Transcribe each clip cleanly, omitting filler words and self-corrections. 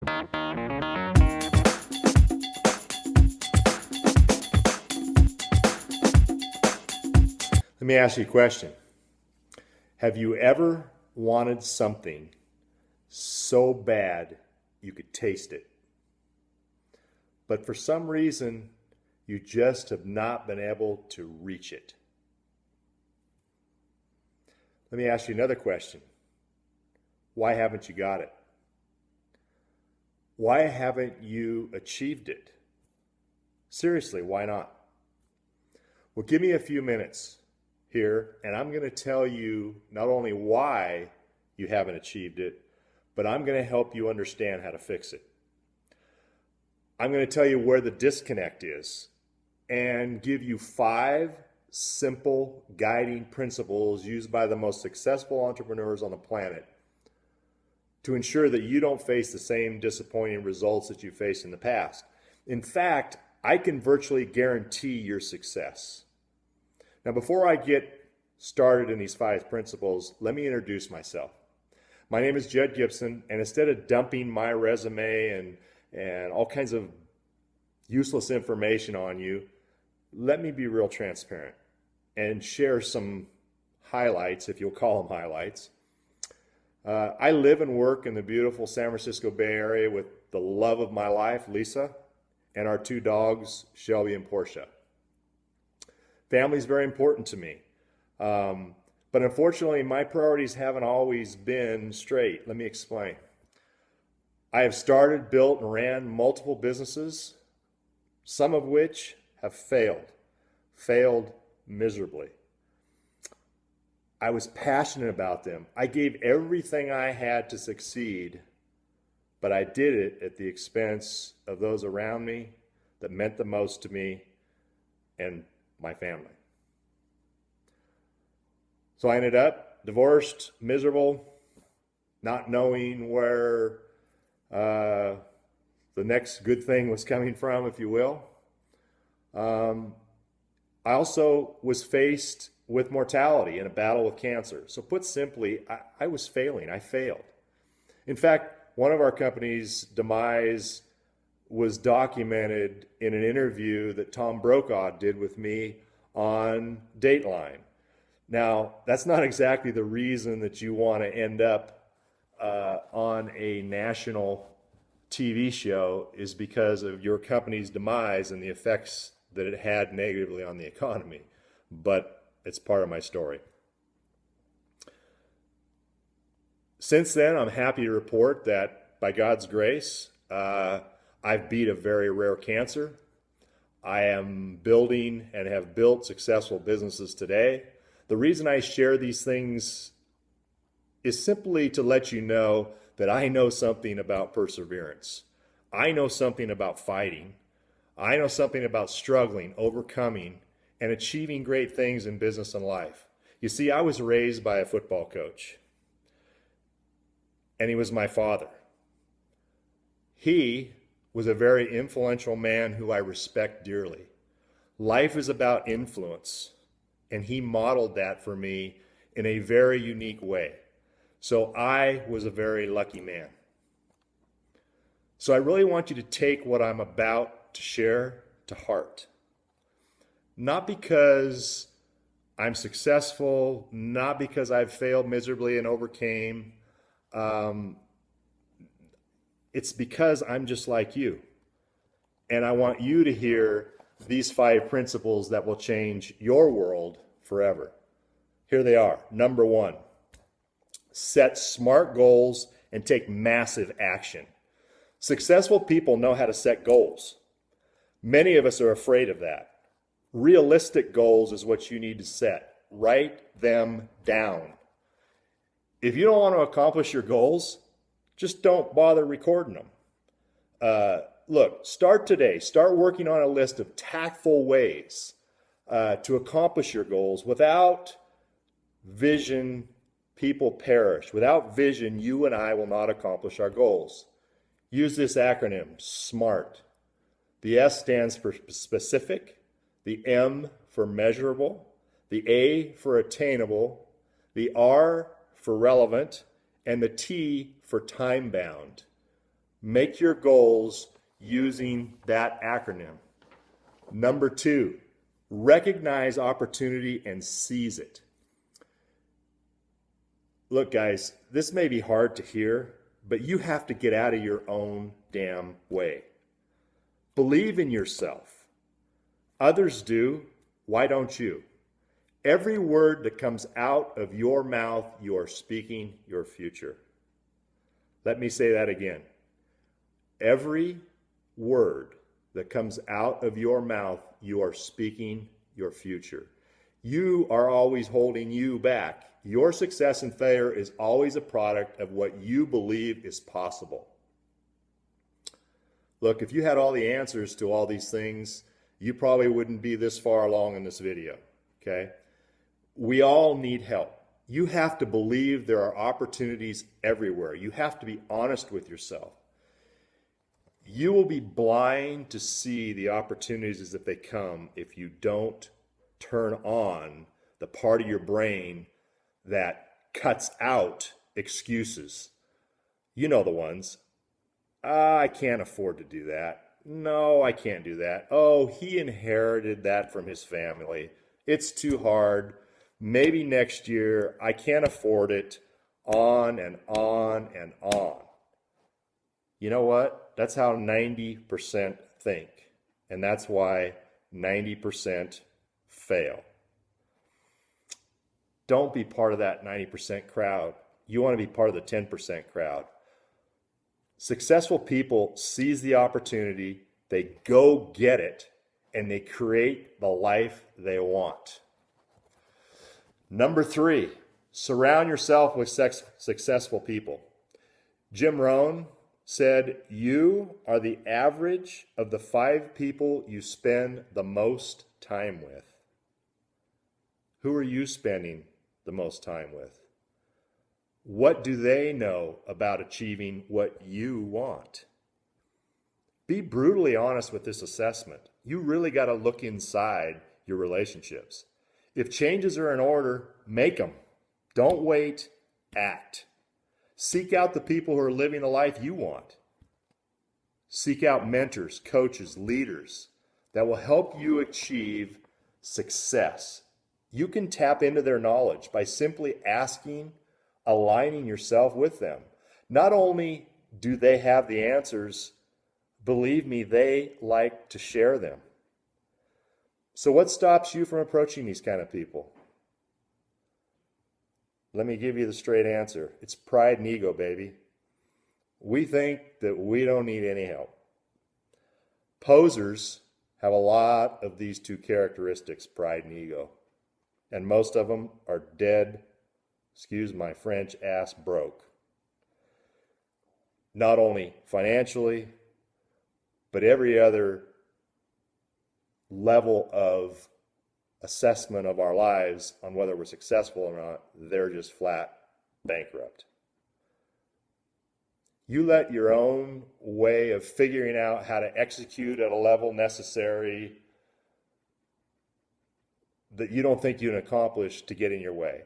Let me ask you a question. Have you ever wanted something so bad you could taste it, but for some reason you just have not been able to reach it? Let me ask you another question. Why haven't you got it? Why haven't you achieved it? Seriously, why not? Well, give me a few minutes here, and I'm going to tell you not only why you haven't achieved it, but I'm going to help you understand how to fix it. I'm going to tell you where the disconnect is and give you 5 simple guiding principles used by the most successful entrepreneurs on the planet to ensure that you don't face the same disappointing results that you faced in the past. In fact, I can virtually guarantee your success. Now, before I get started in these 5 principles, let me introduce myself. My name is Judd Gibson, and instead of dumping my resume and all kinds of useless information on you, let me be real transparent and share some highlights, if you'll call them highlights. I live and work in the beautiful San Francisco Bay Area with the love of my life, Lisa, and our 2 dogs, Shelby and Portia. Family is very important to me. But unfortunately, my priorities haven't always been straight. Let me explain. I have started, built, and ran multiple businesses, some of which have failed miserably. I was passionate about them. I gave everything I had to succeed, but I did it at the expense of those around me that meant the most to me and my family. So I ended up divorced, miserable, not knowing where the next good thing was coming from, if you will. I also was faced with mortality in a battle with cancer. So put simply, I was failing. I failed. In fact, one of our company's demise was documented in an interview that Tom Brokaw did with me on Dateline. Now, that's not exactly the reason that you want to end up on a national TV show, is because of your company's demise and the effects that it had negatively on the economy. But it's part of my story. Since then, I'm happy to report that by God's grace, I've beat a very rare cancer. I am building and have built successful businesses today. The reason I share these things is simply to let you know that I know something about perseverance. I know something about fighting. I know something about struggling, overcoming, and achieving great things in business and life. You see, I was raised by a football coach, and he was my father. He was a very influential man who I respect dearly. Life is about influence, and he modeled that for me in a very unique way. So I was a very lucky man. So I really want you to take what I'm about to share to heart. Not because I'm successful, not because I've failed miserably and overcame. It's because I'm just like you. And I want you to hear these 5 principles that will change your world forever. Here they are. Number 1, set smart goals and take massive action. Successful people know how to set goals. Many of us are afraid of that. Realistic goals is what you need to set. Write them down. If you don't want to accomplish your goals, just don't bother recording them. Look, start today. Start working on a list of tactful ways to accomplish your goals. Without vision, people perish. Without vision, you and I will not accomplish our goals. Use this acronym, SMART. The S stands for specific, the M for measurable, the A for attainable, the R for relevant, and the T for time-bound. Make your goals using that acronym. Number 2, recognize opportunity and seize it. Look, guys, this may be hard to hear, but you have to get out of your own damn way. Believe in yourself. Others do. Why don't you? Every word that comes out of your mouth, you are speaking your future. Let me say that again. Every word that comes out of your mouth, you are speaking your future. You are always holding you back. Your success and failure is always a product of what you believe is possible. Look, if you had all the answers to all these things, you probably wouldn't be this far along in this video, okay? We all need help. You have to believe there are opportunities everywhere. You have to be honest with yourself. You will be blind to see the opportunities as if they come if you don't turn on the part of your brain that cuts out excuses. You know the ones. I can't afford to do that. No, I can't do that. Oh, he inherited that from his family. It's too hard. Maybe next year. I can't afford it. On and on and on. You know what? That's how 90% think. And that's why 90% fail. Don't be part of that 90% crowd. You want to be part of the 10% crowd. Successful people seize the opportunity, they go get it, and they create the life they want. Number 3, surround yourself with successful people. Jim Rohn said, you are the average of the 5 people you spend the most time with. Who are you spending the most time with? What do they know about achieving what you want? Be brutally honest with this assessment. You really got to look inside your relationships. If changes are in order, make them. Don't wait, act. Seek out the people who are living the life you want. Seek out mentors, coaches, leaders that will help you achieve success. You can tap into their knowledge by simply asking, aligning yourself with them. Not only do they have the answers, believe me, they like to share them. So what stops you from approaching these kind of people? Let me give you the straight answer. It's pride and ego, baby. We think that we don't need any help. Posers have a lot of these 2 characteristics, pride and ego. And most of them are dead, excuse my French, ass broke. Not only financially, but every other level of assessment of our lives on whether we're successful or not, they're just flat bankrupt. You let your own way of figuring out how to execute at a level necessary that you don't think you can accomplish to get in your way.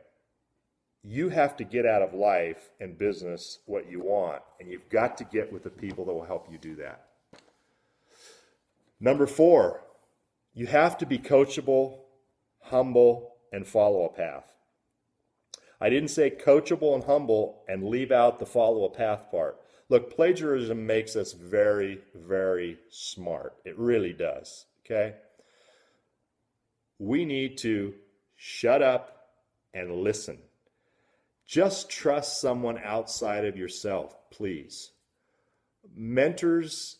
You have to get out of life and business what you want, and you've got to get with the people that will help you do that. Number 4, you have to be coachable, humble, and follow a path. I didn't say coachable and humble and leave out the follow a path part. Look, plagiarism makes us very, very smart. It really does, okay? We need to shut up and listen. Just trust someone outside of yourself, please. Mentors'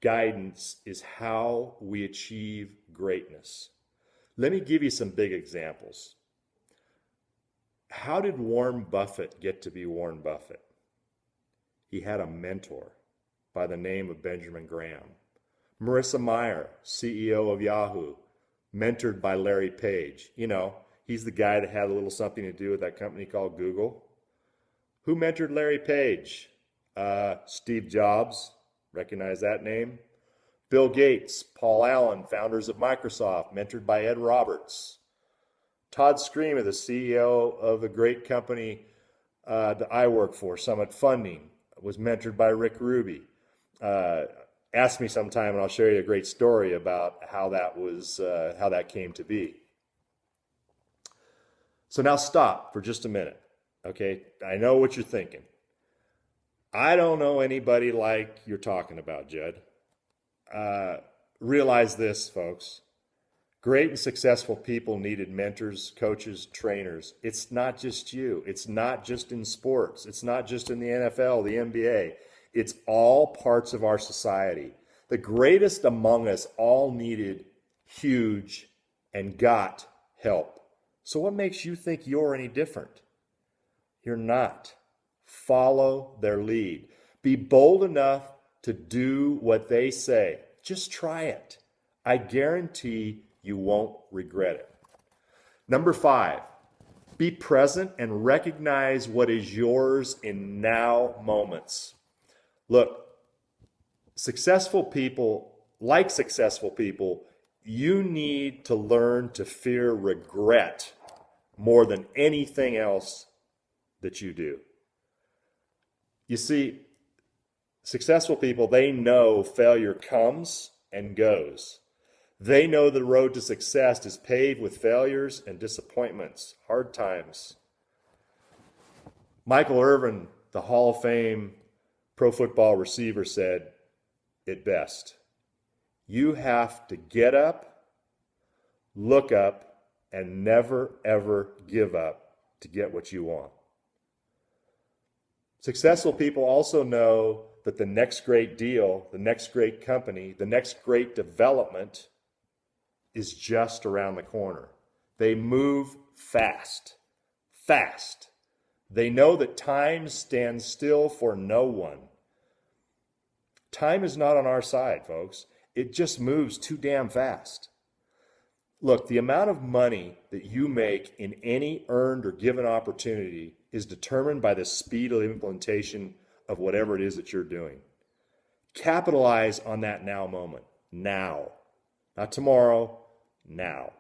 guidance is how we achieve greatness. Let me give you some big examples. How did Warren Buffett get to be Warren Buffett? He had a mentor by the name of Benjamin Graham. Marissa Mayer, CEO of Yahoo, mentored by Larry Page. You know, he's the guy that had a little something to do with that company called Google. Who mentored Larry Page? Steve Jobs, recognize that name? Bill Gates, Paul Allen, founders of Microsoft, mentored by Ed Roberts. Todd Screamer, the CEO of the great company that I work for, Summit Funding, was mentored by Rick Ruby. Ask me sometime and I'll share you a great story about how that came to be. So now stop for just a minute. Okay, I know what you're thinking. I don't know anybody like you're talking about, Judd. Realize this, folks. Great and successful people needed mentors, coaches, trainers. It's not just you. It's not just in sports. It's not just in the NFL, the NBA. It's all parts of our society. The greatest among us all needed huge and got help. So what makes you think you're any different? You're not. Follow their lead. Be bold enough to do what they say. Just try it. I guarantee you won't regret it. Number 5, be present and recognize what is yours in now moments. Look, successful people, you need to learn to fear regret more than anything else that you do. You see, successful people, they know failure comes and goes. They know the road to success is paved with failures and disappointments, hard times. Michael Irvin, the Hall of Fame pro football receiver, said it best. You have to get up, look up, and never, ever give up to get what you want. Successful people also know that the next great deal, the next great company, the next great development is just around the corner. They move fast. They know that time stands still for no one. Time is not on our side, folks. It just moves too damn fast. Look, the amount of money that you make in any earned or given opportunity is determined by the speed of implementation of whatever it is that you're doing. Capitalize on that now moment. Now. Not tomorrow. Now.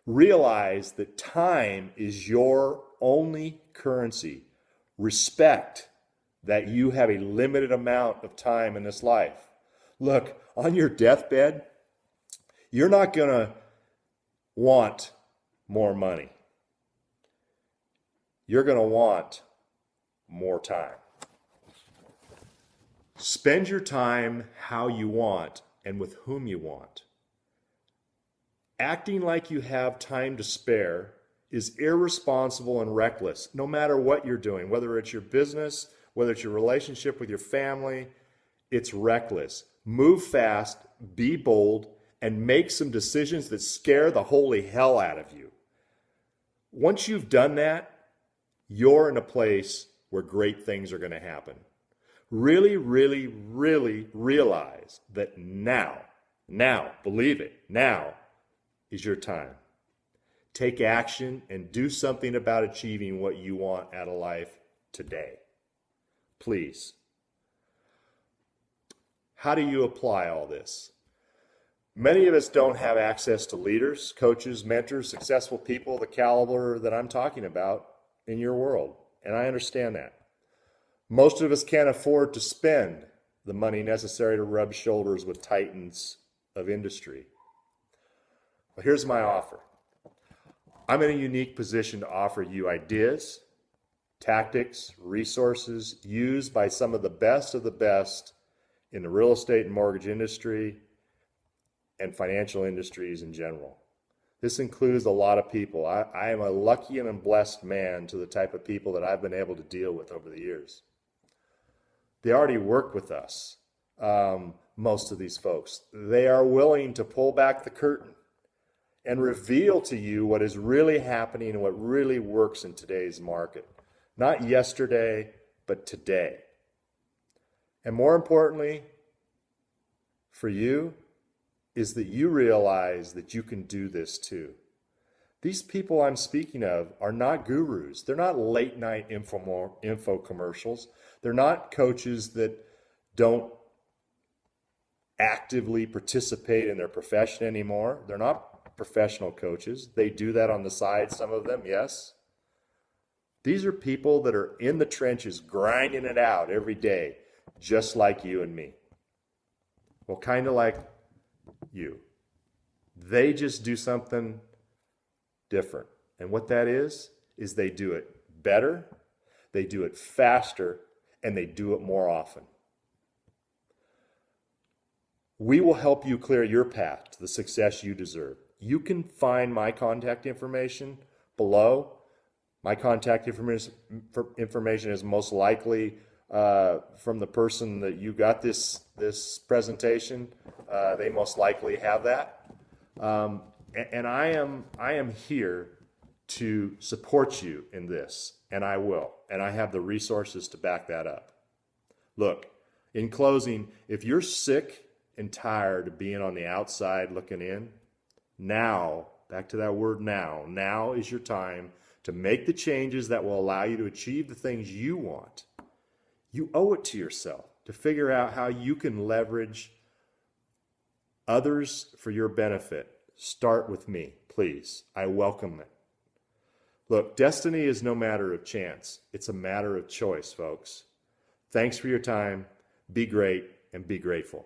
Realize that time is your only currency. Respect that you have a limited amount of time in this life. Look, on your deathbed, you're not going to want more money. You're going to want more time. Spend your time how you want and with whom you want. Acting like you have time to spare is irresponsible and reckless, no matter what you're doing, whether it's your business, whether it's your relationship with your family, it's reckless. Move fast, be bold, and make some decisions that scare the holy hell out of you. Once you've done that, you're in a place where great things are going to happen. Really, really, really realize that now, believe it, now is your time. Take action and do something about achieving what you want out of life today. Please. How do you apply all this? Many of us don't have access to leaders, coaches, mentors, successful people, the caliber that I'm talking about in your world, and I understand that. Most of us can't afford to spend the money necessary to rub shoulders with titans of industry. Well, here's my offer. I'm in a unique position to offer you ideas, tactics, resources used by some of the best in the real estate and mortgage industry and financial industries in general. This includes a lot of people. I am a lucky and a blessed man to the type of people that I've been able to deal with over the years. They already work with us, most of these folks. They are willing to pull back the curtain and reveal to you what is really happening and what really works in today's market. Not yesterday, but today. And more importantly, for you, is that you realize that you can do this too. These people I'm speaking of are not gurus. They're not late night info commercials. They're not coaches that don't actively participate in their profession anymore. They're not professional coaches. They do that on the side, some of them, yes. These are people that are in the trenches grinding it out every day, just like you and me. Well, kind of like you. They just do something different. And what that is they do it better, they do it faster, and they do it more often. We will help you clear your path to the success you deserve. You can find my contact information below. My contact information is most likely from the person that you got this presentation. They most likely have that. And I am here to support you in this, and I will. And I have the resources to back that up. Look, in closing, if you're sick and tired of being on the outside looking in, now, back to that word now is your time to make the changes that will allow you to achieve the things you want. You owe it to yourself to figure out how you can leverage others for your benefit. Start with me, please. I welcome it. Look, destiny is no matter of chance. It's a matter of choice, folks. Thanks for your time. Be great and be grateful.